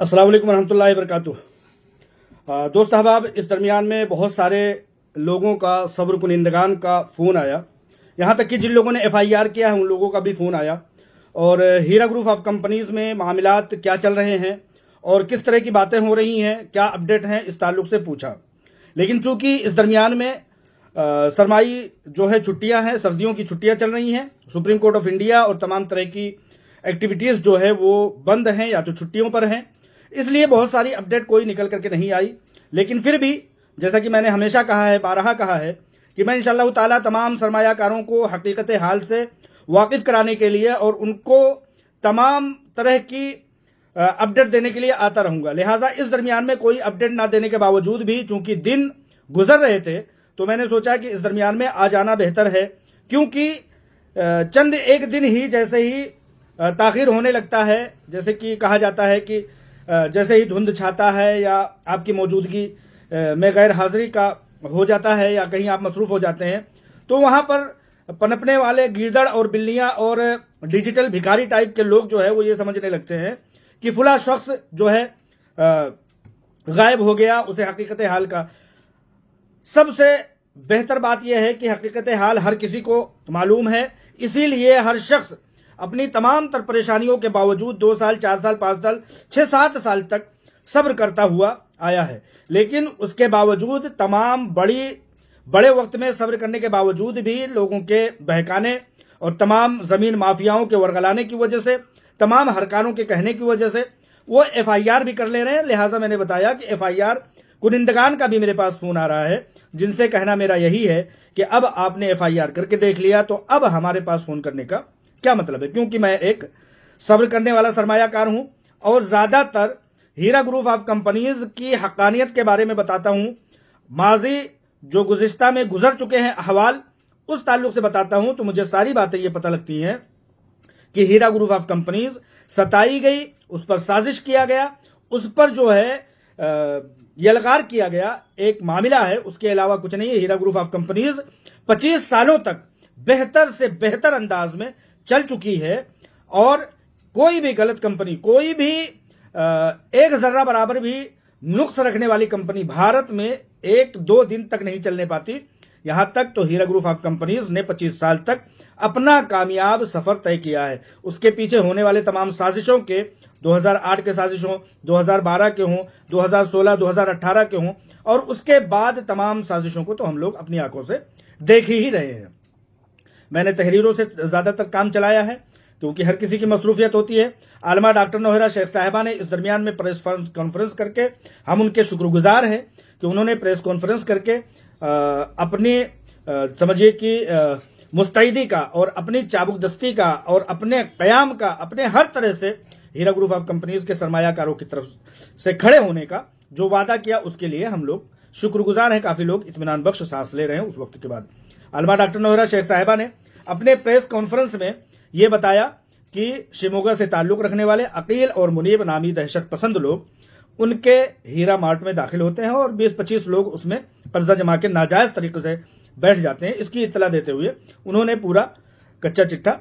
अस्सलाम वालेकुम रहमतुल्लाहि वबरकातुह। दोस्त अहबाब, इस दरमियान में बहुत सारे लोगों का, सब्र कुनिंदगान का फ़ोन आया। यहाँ तक कि जिन लोगों ने FIR किया है उन लोगों का भी फ़ोन आया। और हीरा ग्रुप ऑफ कंपनीज़ में मामलात क्या चल रहे हैं और किस तरह की बातें हो रही हैं, क्या अपडेट हैं, इस ताल्लुक़ से पूछा। लेकिन चूंकि इस दरमियान में सरमाई जो है छुट्टियां हैं, सर्दियों की छुट्टियां चल रही हैं, सुप्रीम कोर्ट ऑफ इंडिया और तमाम तरह की एक्टिविटीज़ जो है वो बंद हैं या तो छुट्टियों पर हैं, इसलिए बहुत सारी अपडेट कोई निकल करके नहीं आई। लेकिन फिर भी जैसा कि मैंने हमेशा कहा है, बारहा कहा है कि मैं इंशाअल्लाह ताला तमाम सरमायाकारों को हकीकत हाल से वाकिफ कराने के लिए और उनको तमाम तरह की अपडेट देने के लिए आता रहूंगा। लिहाजा इस दरमियान में कोई अपडेट ना देने के बावजूद भी चूंकि दिन गुजर रहे थे तो मैंने सोचा कि इस दरमियान में आ जाना बेहतर है, क्योंकि चंद एक दिन ही जैसे ही ताखिर होने लगता है, जैसे कि कहा जाता है कि जैसे ही धुंध छाता है या आपकी मौजूदगी में गैर हाजिरी का हो जाता है या कहीं आप मसरूफ हो जाते हैं, तो वहां पर पनपने वाले गीदड़ और बिल्लियां और डिजिटल भिखारी टाइप के लोग जो है वो ये समझने लगते हैं कि फुला शख्स जो है गायब हो गया, उसे हकीकत हाल का। सबसे बेहतर बात यह है कि हकीकत हाल हर किसी को मालूम है, इसीलिए हर शख्स अपनी तमाम तर परेशानियों के बावजूद 2 साल, 4 साल, 5 साल, 6-7 साल तक सब्र करता हुआ आया है। लेकिन उसके बावजूद तमाम बड़े वक्त में सब्र करने के बावजूद भी लोगों के बहकाने और तमाम जमीन माफियाओं के वरगलाने की वजह से, तमाम हरकारों के कहने की वजह से वो FIR भी कर ले रहे हैं। लिहाजा मैंने बताया कि FIR कुनिंदगान का भी मेरे पास फोन आ रहा है, जिनसे कहना मेरा यही है कि अब आपने FIR करके देख लिया तो अब हमारे पास फोन करने का क्या मतलब है, क्योंकि मैं एक सब्र करने वाला सरमायाकार हूं और ज्यादातर हीरा ग्रुप ऑफ कंपनीज की हक्कानियत के बारे में बताता हूं, माजी जो गुज़िश्ता में गुजर चुके हैं अहवाल उस ताल्लुक से बताता हूं, तो मुझे सारी बातें ये पता लगती हैं कि हीरा ग्रुप ऑफ कंपनीज सताई गई, उस पर साजिश किया गया, उस पर जो है यलगार किया गया, एक मामला है, उसके अलावा कुछ नहीं है। हीरा ग्रुप ऑफ कंपनीज 25 सालों तक बेहतर से बेहतर अंदाज में चल चुकी है और कोई भी गलत कंपनी, कोई भी एक जर्रा बराबर भी नुक्स रखने वाली कंपनी भारत में 1-2 दिन तक नहीं चलने पाती। यहां तक तो हीरा ग्रुप ऑफ कंपनीज ने 25 साल तक अपना कामयाब सफर तय किया है। उसके पीछे होने वाले तमाम साजिशों के, 2008 के साजिश हों, 2012 के हों, 2016, 2018 के हों और उसके बाद तमाम साजिशों को तो हम लोग अपनी आंखों से देख ही रहे हैं। मैंने तहरीरों से ज्यादातर काम चलाया है क्योंकि हर किसी की मसरूफियत होती है। आलमा डॉक्टर नौहरा शेख साहिबा ने इस दरमियान में प्रेस कॉन्फ्रेंस करके, हम उनके शुक्रगुजार हैं कि उन्होंने प्रेस कॉन्फ्रेंस करके अपनी समझिए कि मुस्तैदी का और अपनी चाबुकदस्ती का और अपने कयाम का, अपने हर तरह से हीरा ग्रुप ऑफ कंपनीज के सरमायाकारों की तरफ से खड़े होने का जो वादा किया उसके लिए हम लोग शुक्रगुजार हैं। काफी लोग इत्मीनान बख्श सांस ले रहे हैं उस वक्त के बाद। आलमा डॉक्टर नौहरा शेख साहिबा ने अपने प्रेस कॉन्फ्रेंस में यह बताया कि शिमोगा से ताल्लुक रखने वाले अकील और मुनीब नामी दहशत पसंद लोग उनके हीरा मार्ट में दाखिल होते हैं और 20-25 लोग उसमें कर्जा जमा के नाजायज तरीके से बैठ जाते हैं। इसकी इत्तला देते हुए उन्होंने पूरा कच्चा चिट्ठा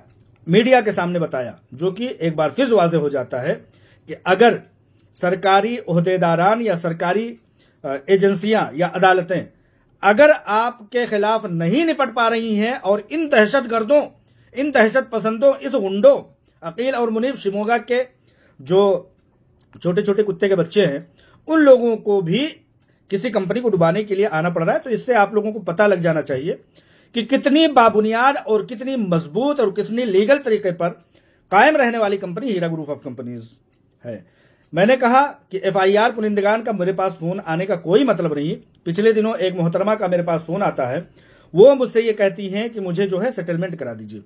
मीडिया के सामने बताया, जो कि एक बार फिर वाज़ेह हो जाता है कि अगर सरकारी ओहदेदारान या सरकारी एजेंसियां या अदालतें अगर आपके खिलाफ नहीं निपट पा रही हैं और इन दहशत गर्दों, इन दहशत पसंदों, इस गुंडों अकील और मुनीब शिमोगा के जो छोटे छोटे कुत्ते के बच्चे हैं, उन लोगों को भी किसी कंपनी को डुबाने के लिए आना पड़ रहा है, तो इससे आप लोगों को पता लग जाना चाहिए कि कितनी बाबुनियाद और कितनी मजबूत और कितनी लीगल तरीके पर कायम रहने वाली company Heera group of companies है। मैंने कहा कि FIR कुनिंदगान का मेरे पास फोन आने का कोई मतलब नहीं। पिछले दिनों एक मोहतरमा का मेरे पास फोन आता है, वो मुझसे ये कहती हैं कि मुझे जो है सेटलमेंट करा दीजिए।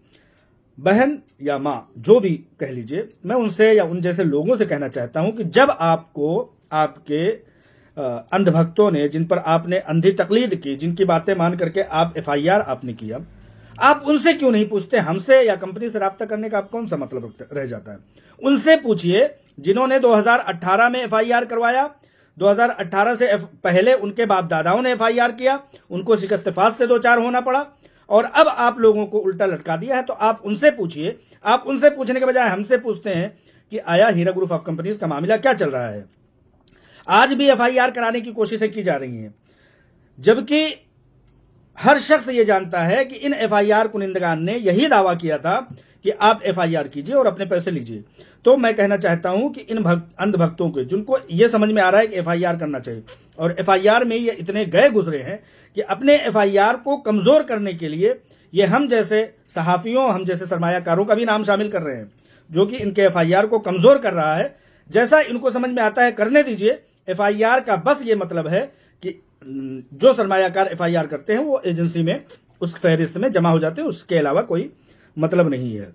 बहन या माँ जो भी कह लीजिए, मैं उनसे या उन जैसे लोगों से कहना चाहता हूं कि जब आपको आपके अंधभक्तों ने, जिन पर आपने अंधी तकलीद की, जिनकी बातें मान करके आप FIR आपने किया, आप उनसे क्यों नहीं पूछते? हमसे या कंपनी से राब्ता करने का आप कौन सा मतलब रह जाता है? उनसे पूछिए जिन्होंने 2018 में FIR करवाया, 2018 से पहले उनके बाप दादाओं ने FIR किया, उनको शिकस्त फास से 2-4 होना पड़ा और अब आप लोगों को उल्टा लटका दिया है। तो आप उनसे पूछिए। आप उनसे पूछने के बजाय हमसे पूछते हैं कि आया हीरा ग्रुप ऑफ कंपनीज का मामला क्या चल रहा है। आज भी एफआईआर कराने की कोशिशें की जा रही हैं, जबकि हर शख्स ये जानता है कि इन एफआईआर कुनिंदगान ने यही दावा किया था कि आप एफआईआर कीजिए और अपने पैसे लीजिए। तो मैं कहना चाहता हूं कि इन अंधभक्तों के, जिनको ये समझ में आ रहा है कि एफआईआर करना चाहिए और एफआईआर में ये इतने गए गुजरे हैं कि अपने एफआईआर को कमजोर करने के लिए ये हम जैसे सहाफियों, हम जैसे सरमायाकारों का भी नाम शामिल कर रहे हैं, जो कि इनके एफआईआर को कमजोर कर रहा है। जैसा इनको समझ में आता है करने दीजिए। एफआईआर का बस ये मतलब है कि जो सरमायाकार एफआईआर करते हैं वो एजेंसी में उस फहरिस्त में जमा हो जाते हैं, उसके अलावा कोई मतलब नहीं है।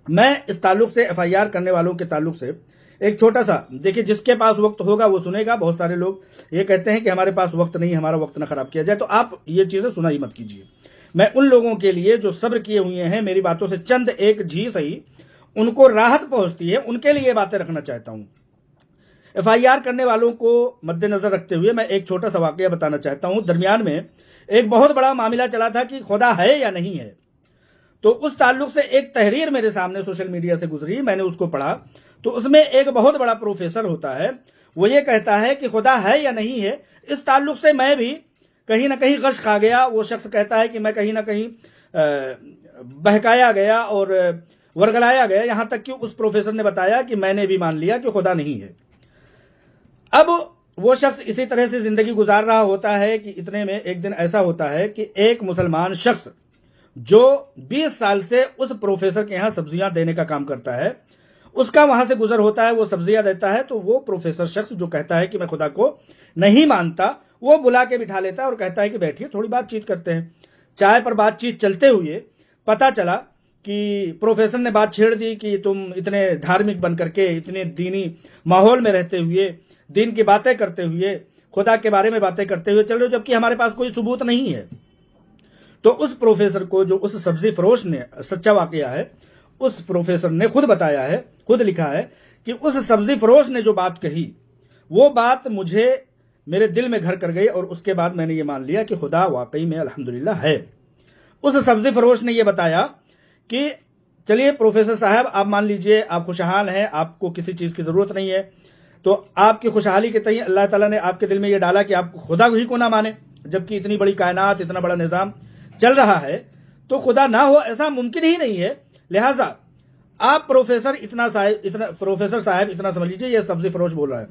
मैं इस ताल्लुक से, एफआईआर करने वालों के ताल्लुक से एक छोटा सा, देखिए जिसके पास वक्त होगा वो सुनेगा। बहुत सारे लोग ये कहते हैं कि हमारे पास वक्त नहीं, हमारा वक्त ना खराब किया जाए, तो आप ये चीजें सुनाई मत कीजिए। मैं उन लोगों के लिए जो सब्र किए हुए हैं, मेरी बातों से चंद एक जी सही उनको राहत पहुंचती है, उनके लिए ये बातें रखना चाहता हूं। एफआईआर करने वालों को मद्देनजर रखते हुए मैं एक छोटा सा वाकया बताना चाहता हूं। दरमियान में एक बहुत बड़ा मामला चला था कि खुदा है या नहीं है, तो उस ताल्लुक से एक तहरीर मेरे सामने सोशल मीडिया से गुजरी, मैंने उसको पढ़ा। तो उसमें एक बहुत बड़ा प्रोफेसर होता है, वो ये कहता है कि खुदा है या नहीं है। इस ताल्लुक से मैं भी कहीं ना कहीं गश खा गया। वो शख्स कहता है कि मैं कहीं ना कहीं बहकाया गया और वर्गलाया गया, यहां तक कि उस प्रोफेसर ने बताया कि मैंने भी मान लिया कि खुदा नहीं है। अब वो शख्स इसी तरह से जिंदगी गुजार रहा होता है कि इतने में एक दिन ऐसा होता है कि एक मुसलमान शख्स जो 20 साल से उस प्रोफेसर के यहां सब्जियां देने का काम करता है, उसका वहां से गुजर होता है, वो सब्जियां देता है। तो वो प्रोफेसर शख्स जो कहता है कि मैं खुदा को नहीं मानता, वो बुला के बिठा लेता है और कहता है कि बैठिए थोड़ी बातचीत करते हैं। चाय पर बातचीत चलते हुए पता चला कि प्रोफेसर ने बात छेड़ दी कि तुम इतने धार्मिक बन करके, इतने दीनी माहौल में रहते हुए, दीन की बातें करते हुए, खुदा के बारे में बातें करते हुए चल रहे हो, जबकि हमारे पास कोई सबूत नहीं है। तो उस प्रोफेसर को, जो उस सब्जी फरोश ने, सच्चा वाकया है, उस प्रोफेसर ने खुद बताया है, खुद लिखा है कि उस सब्जी फरोश ने जो बात कही, वो बात मुझे मेरे दिल में घर कर गई और उसके बाद मैंने ये मान लिया कि खुदा वाकई में अल्हम्दुलिल्लाह है। उस सब्जी फरोश ने ये बताया कि चलिए प्रोफेसर साहब, आप मान लीजिए आप खुशहाल हैं, आपको किसी चीज की जरूरत नहीं है, तो आपकी खुशहाली के तय अल्लाह ताला ने आपके दिल में ये डाला कि आप खुदा ही को ना माने, जबकि इतनी बड़ी कायनात, इतना बड़ा निजाम चल रहा है, तो खुदा ना हो ऐसा मुमकिन ही नहीं है। लिहाजा आप प्रोफेसर साहब इतना समझ लीजिए, ये सब्जी फरोश बोल रहा है,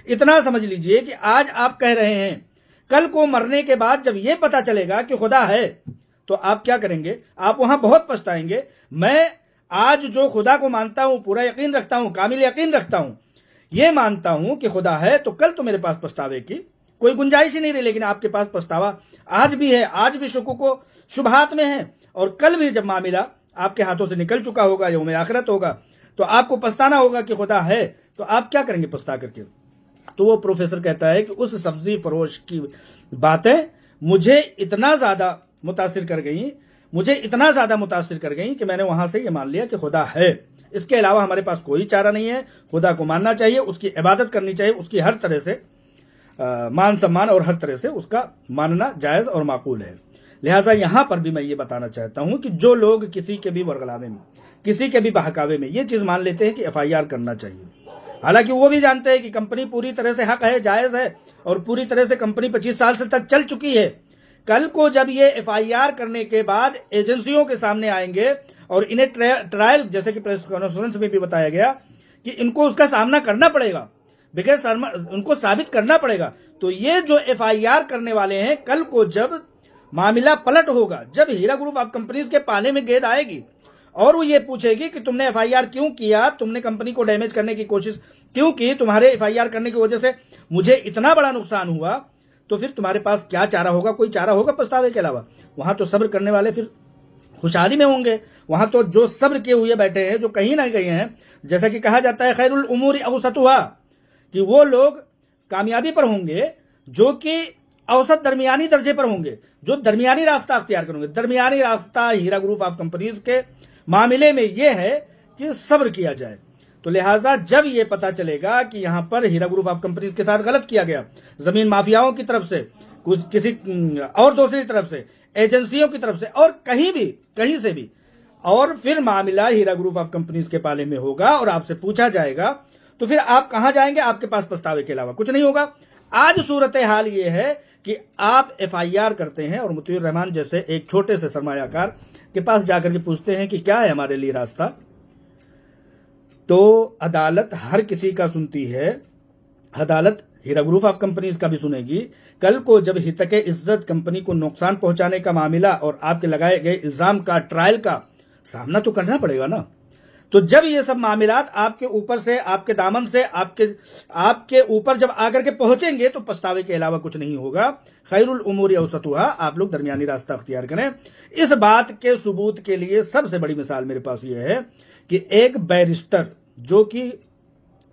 इतना समझ लीजिए कि आज आप कह रहे हैं, कल को मरने के बाद जब ये पता चलेगा कि खुदा है तो आप क्या करेंगे? आप वहां बहुत पछताएंगे। मैं आज जो खुदा को मानता हूं, पूरा यकीन रखता हूं, कामिल यकीन रखता हूं, ये मानता हूं कि खुदा है, तो कल तो मेरे पास पछतावे की कोई गुंजाइश ही नहीं रही, लेकिन आपके पास पछतावा आज भी है, आज भी शुकूक को शुबहात में है, और कल भी जब मामला आपके हाथों से निकल चुका होगा, यौम आखिरत होगा, तो आपको पछताना होगा कि खुदा है, तो आप क्या करेंगे पछता करके? तो वो प्रोफेसर कहता है कि उस सब्जी फरोश की बातें मुझे इतना ज्यादा मुतासिर कर गई कि मैंने वहां से ये मान लिया कि खुदा है। इसके अलावा हमारे पास कोई चारा नहीं है। खुदा को मानना चाहिए, उसकी इबादत करनी चाहिए, उसकी हर तरह से मान सम्मान और हर तरह से उसका मानना जायज और माकूल है। लिहाजा यहां पर भी मैं ये बताना चाहता हूं कि जो लोग किसी के भी वर्गलावे में, किसी के भी बहकावे में ये चीज मान लेते हैं कि एफआईआर करना चाहिए, हालांकि वो भी जानते हैं कि कंपनी पूरी तरह से हक है, जायज है, और पूरी तरह से कंपनी 25 साल से तक चल चुकी है। कल को जब ये एफआईआर करने के बाद एजेंसियों के सामने आएंगे और इन्हें ट्रायल, जैसे कि प्रेस कॉन्फ्रेंस में भी बताया गया कि इनको उसका सामना करना पड़ेगा, बिकॉज उनको साबित करना पड़ेगा। तो ये जो एफआईआर करने वाले हैं, कल को जब मामला पलट होगा, जब हीरा ग्रुप ऑफ कंपनीज के पाले में गेंद आएगी और वो ये पूछेगी कि तुमने एफआईआर क्यों किया, तुमने कंपनी को डैमेज करने की कोशिश क्यों की, तुम्हारे एफआईआर करने की वजह से मुझे इतना बड़ा नुकसान हुआ, तो फिर तुम्हारे पास क्या चारा होगा? कोई चारा होगा पछतावे के अलावा? वहां तो सब्र करने वाले फिर खुशहाली में होंगे। वहां तो जो सब्र किए हुए बैठे हैं, जो कहीं ना गए हैं, जैसा कि कहा जाता है खैरुल उमूरी अवसतुहा, कि वो लोग कामयाबी पर होंगे जो कि औसत दरमियानी दर्जे पर होंगे, जो दरमियानी रास्ता अख्तियार करेंगे। दरमियानी रास्ता हीरा ग्रुप ऑफ कंपनीज के मामले में यह है कि सब्र किया जाए। तो लिहाजा जब यह पता चलेगा कि यहां पर हीरा ग्रुप ऑफ कंपनीज के साथ गलत किया गया, जमीन माफियाओं की तरफ से, किसी और दूसरी तरफ से, एजेंसियों की तरफ से, और कहीं से भी और फिर मामला हीरा ग्रुप ऑफ कंपनीज के पाले में होगा और आपसे पूछा जाएगा, तो फिर आप कहां जाएंगे? आपके पास पछतावे के अलावा कुछ नहीं होगा। आज सूरत हाल ये है कि आप एफआईआर करते हैं और मुतीउर रहमान जैसे एक छोटे से सरमायाकार के पास जाकर के पूछते हैं कि क्या है हमारे लिए रास्ता, तो अदालत हर किसी का सुनती है। अदालत हीरा ग्रुप ऑफ कंपनीज का भी सुनेगी। कल को जब हितक इज्जत कंपनी को नुकसान पहुंचाने का मामला और आपके लगाए गए इल्जाम का ट्रायल का सामना तो करना पड़ेगा ना। तो जब ये सब मामलात आपके ऊपर से, आपके दामन से, आपके ऊपर जब आकर के पहुंचेंगे तो पछतावे के अलावा कुछ नहीं होगा। खैरुल उमूरी औसतुहा, आप लोग दरमियानी रास्ता अख्तियार करें। इस बात के सबूत के लिए सबसे बड़ी मिसाल मेरे पास ये है कि एक बैरिस्टर जो कि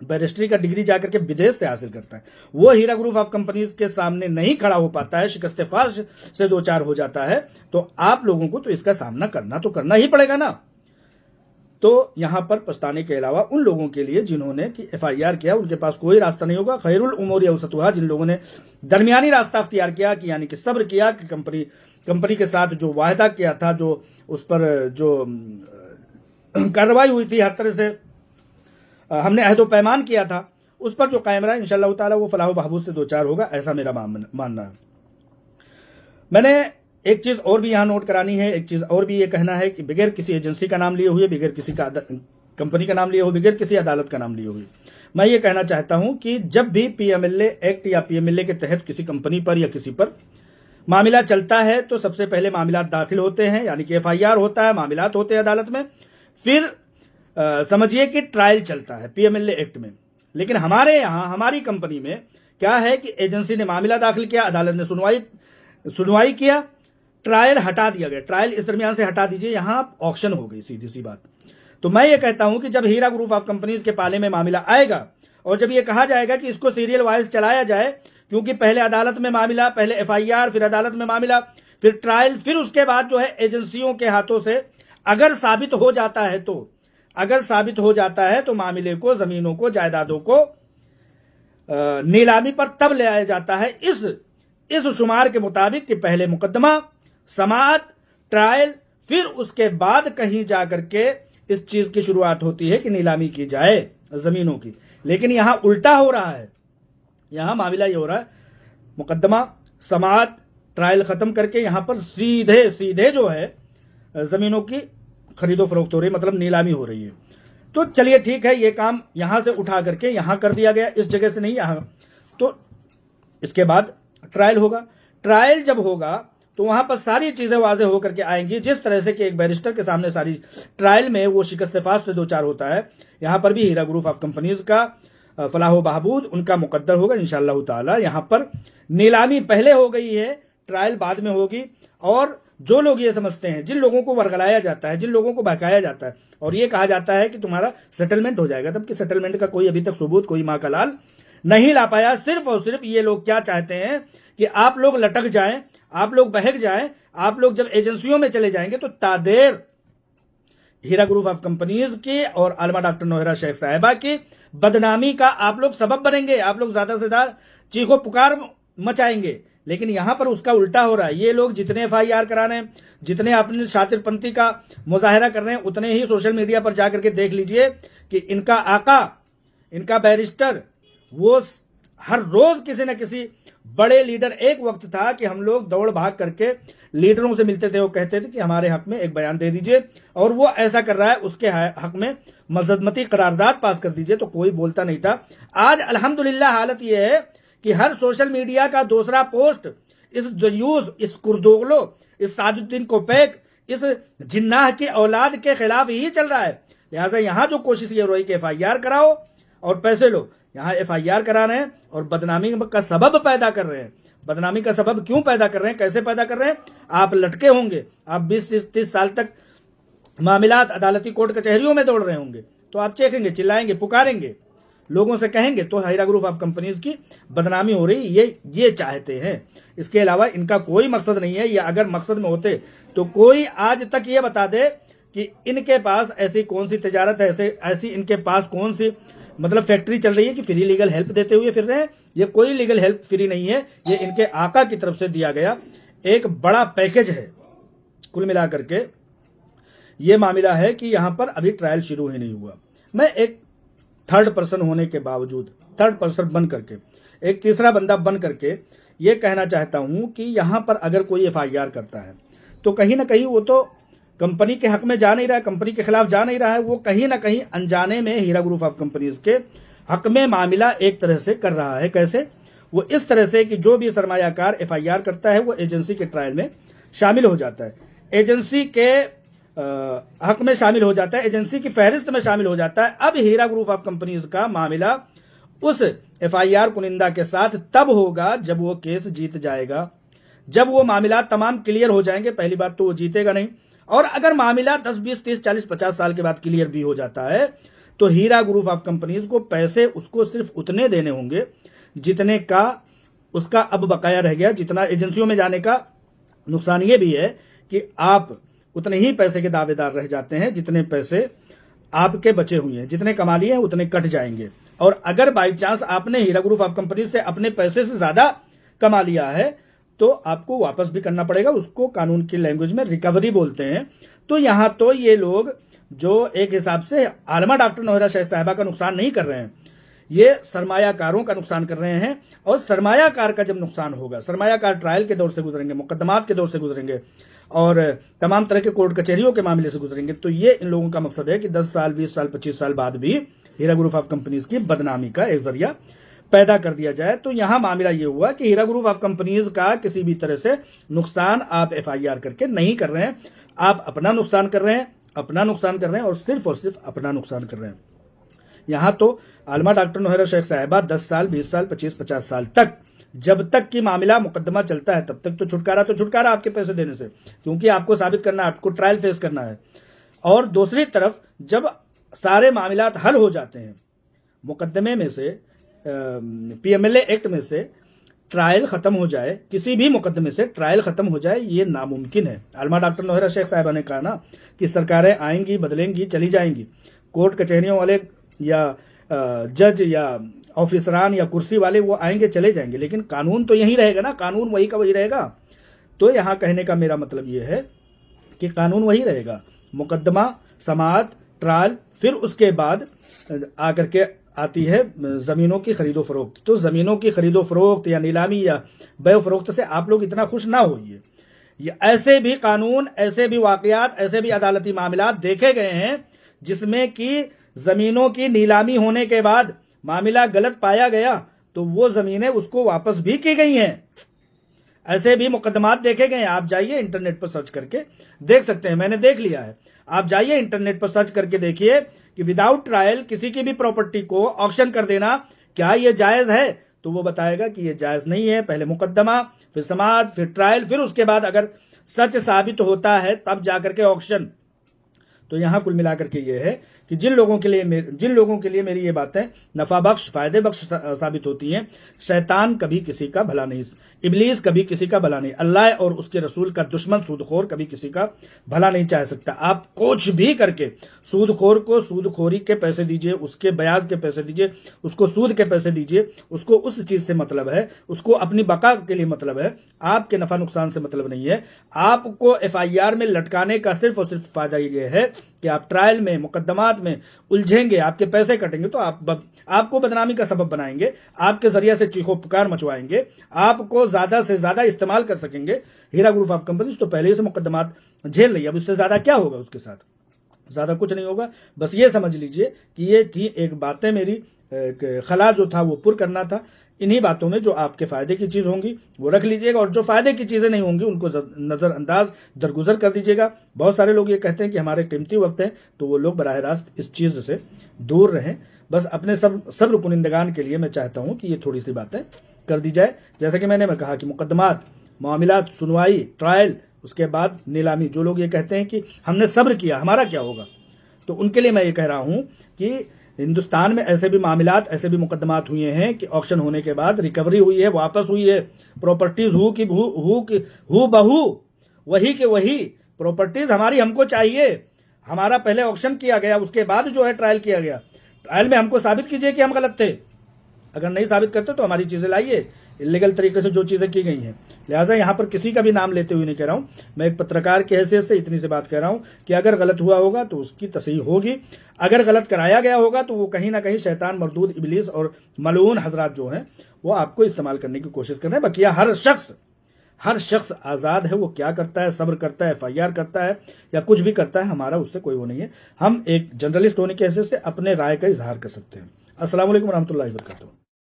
बैरिस्ट्री का डिग्री जाकर के विदेश से हासिल करता है, वो हीरा ग्रुप ऑफ कंपनीज के सामने नहीं खड़ा हो पाता है, शिकस्त फार्श से दो चार हो जाता है, तो आप लोगों को तो इसका सामना करना ही पड़ेगा ना। तो यहां पर पछताने के अलावा उन लोगों के लिए जिन्होंने कि एफआईआर किया, उनके पास कोई रास्ता नहीं होगा। खैरुल उमूरी औसतुहा, जिन लोगों ने दरमियानी रास्ता अख्तियार किया कि यानी कि सब्र किया कि कंपनी के साथ जो वायदा किया था, जो उस पर जो कार्रवाई हुई थी, हर तरह से हमने अहदो पैमान किया था, उस पर जो कायम रहा इंशाअल्लाह ताला वो फलाह बहबूद से दो चार होगा, ऐसा मेरा मानना है। मैंने एक चीज और भी यहां नोट करानी है, एक चीज और भी ये कहना है कि बगैर किसी एजेंसी का नाम लिए हुए, बगैर किसी का कंपनी का नाम लिए हुए, बगैर किसी अदालत का नाम लिए हुए, मैं ये कहना चाहता हूं कि जब भी पीएमएलए एक्ट या पीएमएलए के तहत किसी कंपनी पर या किसी पर मामला चलता है तो सबसे पहले मामला दाखिल होते हैं, यानी कि एफआईआर होता है, मामलात होते हैं अदालत में, फिर समझिए कि ट्रायल चलता है पीएमएलए एक्ट में। लेकिन हमारे यहां हमारी कंपनी में क्या है कि एजेंसी ने मामला दाखिल किया, अदालत ने सुनवाई किया, ट्रायल हटा दिया गया, ट्रायल इस दरमियान से हटा दीजिए, यहां ऑक्शन हो गई, सीधी सी बात। तो मैं ये कहता हूं कि जब हीरा ग्रुप ऑफ कंपनीज के पाले में मामला आएगा और जब ये कहा जाएगा कि इसको सीरियल वाइज चलाया जाए, क्योंकि पहले अदालत में मामला, पहले एफआईआर, फिर अदालत में मामला, फिर ट्रायल, फिर उसके बाद जो है एजेंसियों के हाथों से अगर साबित हो जाता है तो मामले को, जमीनों को, जायदादों को नीलामी पर तब ले आया जाता है इस शुमार के मुताबिक कि पहले मुकदमा, समाअत, ट्रायल, फिर उसके बाद कहीं जाकर के इस चीज की शुरुआत होती है कि नीलामी की जाए जमीनों की। लेकिन यहां उल्टा हो रहा है, यहां मामला ये हो रहा है मुकदमा, समाअत, ट्रायल खत्म करके यहां पर सीधे जो है जमीनों की खरीदो फरोख्त हो रही, मतलब नीलामी हो रही है। तो चलिए ठीक है, ये काम यहां से उठा करके यहां कर दिया गया, इस जगह से नहीं यहां। तो इसके बाद ट्रायल होगा, ट्रायल जब होगा तो वहां पर सारी चीजें वाजे होकर के आएंगी, जिस तरह से कि एक बैरिस्टर के सामने सारी ट्रायल में वो शिकस्त-ए-फाश से दो चार होता है, यहां पर भी हीरा ग्रुप ऑफ कंपनीज का फलाह बहबूद उनका मुकद्दर होगा इंशाअल्लाह ताला। यहां पर नीलामी पहले हो गई है, ट्रायल बाद में होगी। और जो लोग ये समझते हैं, जिन लोगों को वर्गलाया जाता है, जिन लोगों को बहकाया जाता है और ये कहा जाता है कि तुम्हारा सेटलमेंट हो जाएगा, तब कि सेटलमेंट का कोई अभी तक सबूत, कोई मां का लाल नहीं ला पाया। सिर्फ और सिर्फ ये लोग क्या चाहते हैं कि आप लोग लटक जाएं, आप लोग बहक जाएं, आप लोग जब एजेंसियों में चले जाएंगे तो तादेर हीरा ग्रुप ऑफ कंपनीज की और आलमा डॉक्टर नौहरा शेख साहिबा की बदनामी का आप लोग सबब बनेंगे, आप लोग ज्यादा से ज्यादा चीखो पुकार मचाएंगे। लेकिन यहां पर उसका उल्टा हो रहा है। ये लोग जितने एफआईआर करा रहे हैं, जितने अपनी शातिरपंथी का मुजाहिरा कर रहे हैं, उतने ही सोशल मीडिया पर जाकर के देख लीजिए कि इनका आका, इनका बैरिस्टर, वो हर रोज किसी न किसी बड़े लीडर, एक वक्त था कि हम लोग दौड़ भाग करके लीडरों से मिलते थे, वो कहते थे कि हमारे हक में एक बयान दे दीजिए, और वो ऐसा कर रहा है, उसके हक में मजदमती करारदाद पास कर दीजिए, तो कोई बोलता नहीं था। आज अल्हम्दुलिल्लाह हालत ये है कि हर सोशल मीडिया का दूसरा पोस्ट इस दयूस, इस कुर्दोगलो, इस साजुद्दीन कोपैक, इस जिन्नाह की औलाद के खिलाफ ही चल रहा है। लिहाजा यहां जो कोशिश ये हो रही कि एफआईआर कराओ और पैसे लो, यहां एफआईआर करा रहे हैं और बदनामी का सबब पैदा कर रहे हैं। बदनामी का सबब क्यों पैदा कर रहे हैं, कैसे पैदा कर रहे हैं? आप लटके होंगे, आप 20-30 साल तक मामलात अदालती कोर्ट कचहरियों में दौड़ रहे होंगे, तो आप चेखेंगे, चिल्लाएंगे, पुकारेंगे, लोगों से कहेंगे, तो हीरा ग्रुप ऑफ कंपनीज की बदनामी हो रही, ये चाहते हैं। इसके अलावा इनका कोई मकसद नहीं है। या अगर मकसद में होते तो कोई आज तक ये बता दे कि इनके पास ऐसी कौन सी तिजारत है, ऐसी इनके पास कौन सी मतलब फैक्ट्री चल रही है कि फ्री लीगल हेल्प देते हुए फिर रहे हैं। ये कोई लीगल हेल्प फ्री नहीं है, ये इनके आका की तरफ से दिया गया एक बड़ा पैकेज है। कुल मिलाकर के ये मामला है कि यहां पर अभी ट्रायल शुरू ही नहीं हुआ। मैं एक थर्ड पर्सन होने के बावजूद, थर्ड पर्सन बन करके, एक तीसरा बंदा बन करके ये कहना चाहता हूं कि यहां पर अगर कोई एफआईआर करता है तो कहीं ना कहीं वो तो कंपनी के हक में जा नहीं रहा है, कंपनी के खिलाफ जा नहीं रहा है, वो कहीं ना कहीं अनजाने में हीरा ग्रुप ऑफ कंपनीज के हक में मामला एक तरह से कर रहा है। कैसे? वो इस तरह से कि जो भी सरमायाकार एफआईआर करता है वो एजेंसी के ट्रायल में शामिल हो जाता है, एजेंसी के हक में शामिल हो जाता है, एजेंसी की फहरिस्त में शामिल हो जाता है। अब हीरा ग्रुप ऑफ कंपनीज का मामला उस एफआईआर कुनिंदा के साथ तब होगा जब वो केस जीत जाएगा, जब वो मामला तमाम क्लियर हो जाएंगे। पहली बात तो वो जीतेगा नहीं, और अगर मामला 10, 20, 30, 40, 50 साल के बाद क्लियर भी हो जाता है तो हीरा ग्रुप ऑफ कंपनीज को पैसे उसको सिर्फ उतने देने होंगे जितने का उसका अब बकाया रह गया। जितना एजेंसियों में जाने का नुकसान ये भी है कि आप उतने ही पैसे के दावेदार रह जाते हैं जितने पैसे आपके बचे हुए हैं, जितने कमा लिए हैं उतने कट जाएंगे। और अगर बाई चांस आपने हीरा ग्रुप ऑफ कंपनी से अपने पैसे से ज्यादा कमा लिया है तो आपको वापस भी करना पड़ेगा, उसको कानून की लैंग्वेज में रिकवरी बोलते हैं। तो यहां तो ये लोग जो एक हिसाब से आलमा डॉक्टर नौहरा शेख साहिबा का नुकसान नहीं कर रहे हैं, ये सरमायाकारों का नुकसान कर रहे हैं। और सरमायाकार का जब नुकसान होगा, सरमायाकार ट्रायल के दौर से गुजरेंगे, मुकदमात के दौर से गुजरेंगे और तमाम तरह के कोर्ट कचहरियों के मामले से गुजरेंगे, तो ये इन लोगों का मकसद है कि 10 साल, 20 साल, 25 साल बाद भी हीरा ग्रुप ऑफ कंपनीज की बदनामी का एक जरिया पैदा कर दिया जाए। तो यहां मामला ये हुआ कि हीरा ग्रुप ऑफ कंपनीज का किसी भी तरह से नुकसान आप एफआईआर करके नहीं कर रहे हैं, आप अपना नुकसान कर रहे हैं, अपना नुकसान कर रहे हैं और सिर्फ अपना नुकसान कर रहे हैं। यहां तो आलमा डॉक्टर नौहरा शेख साहिबा 10 साल, 20 साल, 25, 50 साल तक, जब तक कि मामला मुकदमा चलता है तब तक तो छुटकारा आपके पैसे देने से, क्योंकि आपको साबित करना है, आपको ट्रायल फेस करना है। और दूसरी तरफ जब सारे मामलात हल हो जाते हैं, मुकदमे में से पीएमएलए एक्ट में से ट्रायल खत्म हो जाए, किसी भी मुकदमे से ट्रायल खत्म हो जाए, ये नामुमकिन है। आलमा डॉक्टर नौहरा शेख साहिबा ने कहा ना कि सरकारें आएंगी, बदलेंगी, चली जाएंगी, कोर्ट कचहरियों वाले या जज या ऑफिसरान या कुर्सी वाले वो आएंगे, चले जाएंगे, लेकिन कानून तो यही रहेगा ना, कानून वही का वही रहेगा। तो यहां कहने का मेरा मतलब ये है कि कानून वही रहेगा, मुकदमा, समाअत, ट्रायल, फिर उसके बाद आकर के आती है जमीनों की खरीदो फरोख्त। तो जमीनों की खरीदो फरोख्त या नीलामी या बेव फरोख्त से आप लोग इतना खुश ना होइए। ये ऐसे भी कानून, ऐसे भी वाकयात, ऐसे भी अदालती मामला देखे गए हैं जिसमें कि जमीनों की नीलामी होने के बाद मामला गलत पाया गया तो वो जमीनें उसको वापस भी की गई हैं। ऐसे भी मुकदमात देखे गए हैं। आप जाइए इंटरनेट पर सर्च करके देख सकते हैं, मैंने देख लिया है। आप जाइए इंटरनेट पर सर्च करके देखिए कि विदाउट ट्रायल किसी की भी प्रॉपर्टी को ऑक्शन कर देना, क्या यह जायज है? तो वो बताएगा कि यह जायज नहीं है। पहले मुकदमा, फिर समाअत, फिर ट्रायल, फिर उसके बाद अगर सच साबित होता है तब जाकर के ऑक्शन। तो यहां कुल मिलाकर के ये है कि जिन लोगों के लिए मेरी ये बातें नफा बख्श, फायदे बख्श साबित होती हैं, शैतान कभी किसी का भला नहीं, इब्लीस कभी किसी का भला नहीं, अल्लाह और उसके रसूल का दुश्मन सूदखोर कभी किसी का भला नहीं चाह सकता। आप कुछ भी करके सूदखोर को सूदखोरी के पैसे दीजिए, उसके ब्याज के पैसे दीजिए, उसको सूद के पैसे दीजिए, उसको उस चीज से मतलब है, उसको अपनी बका के लिए मतलब है, आपके नफा नुकसान से मतलब नहीं है। आपको एफआईआर में लटकाने का सिर्फ और सिर्फ फायदा ये है कि आप ट्रायल में, मुकदमात में उलझेंगे, आपके पैसे कटेंगे, तो आपको बदनामी का सबब बनाएंगे, आपके जरिए से चीखो पुकार मचवाएंगे, आपको ज्यादा से ज्यादा इस्तेमाल कर सकेंगे। हीरा ग्रुप ऑफ कंपनीज तो पहले ही से मुकदमात झेल रही है, अब इससे ज्यादा क्या होगा उसके साथ? ज्यादा कुछ नहीं होगा। बस ये समझ लीजिए कि ये थी एक बातें मेरी, खला जो था वो पुर करना था। इन्हीं बातों में जो आपके फायदे की चीज होंगी वो रख लीजिएगा, और जो फायदे की चीजें नहीं होंगी उनको नजरअंदाज, दरगुजर कर दीजिएगा। बहुत सारे लोग ये कहते हैं कि हमारे कीमती वक्त है, तो वो लोग बराह रास्त इस चीज से दूर रहें। बस अपने सब्र कुनिंदगान के लिए मैं चाहता हूं कि ये थोड़ी सी बातें कर दी जाए। जैसा कि मैंने कहा कि मुकदमात, मामलात, सुनवाई, ट्रायल, उसके बाद नीलामी। जो लोग ये कहते हैं कि हमने सब्र किया, हमारा क्या होगा, तो उनके लिए मैं ये कह रहा हूं कि हिंदुस्तान में ऐसे भी मामलात, ऐसे भी मुकदमात हुए हैं कि ऑक्शन होने के बाद रिकवरी हुई है, वापस हुई है। प्रॉपर्टीज हु बहू वही के वही प्रॉपर्टीज हमारी हमको चाहिए। हमारा पहले ऑक्शन किया गया, उसके बाद जो है ट्रायल किया गया। ट्रायल में हमको साबित कीजिए कि हम गलत थे। अगर नहीं साबित करते तो हमारी चीजें लाइए, इलीगल तरीके से जो चीज़ें की गई हैं। लिहाजा यहाँ पर किसी का भी नाम लेते हुए नहीं कह रहा हूँ, मैं एक पत्रकार की हैसियत से इतनी सी बात कह रहा हूँ कि अगर गलत हुआ होगा तो उसकी तसहीह होगी, अगर गलत कराया गया होगा तो वो कहीं ना कहीं शैतान, मरदूद, इबलीस और मलऊन हजरात जो हैं वो आपको इस्तेमाल करने की कोशिश कर रहे हैं। बकिया हर शख्स आज़ाद है, वो क्या करता है, सब्र करता है, FIR करता है या कुछ भी करता है, हमारा उससे कोई वो नहीं है। हम एक जर्नलिस्ट होने की हैसियत से अपने राय का इजहार कर सकते हैं। अस्सलाम वालेकुम रहमतुल्लाहि व बरकातुहू।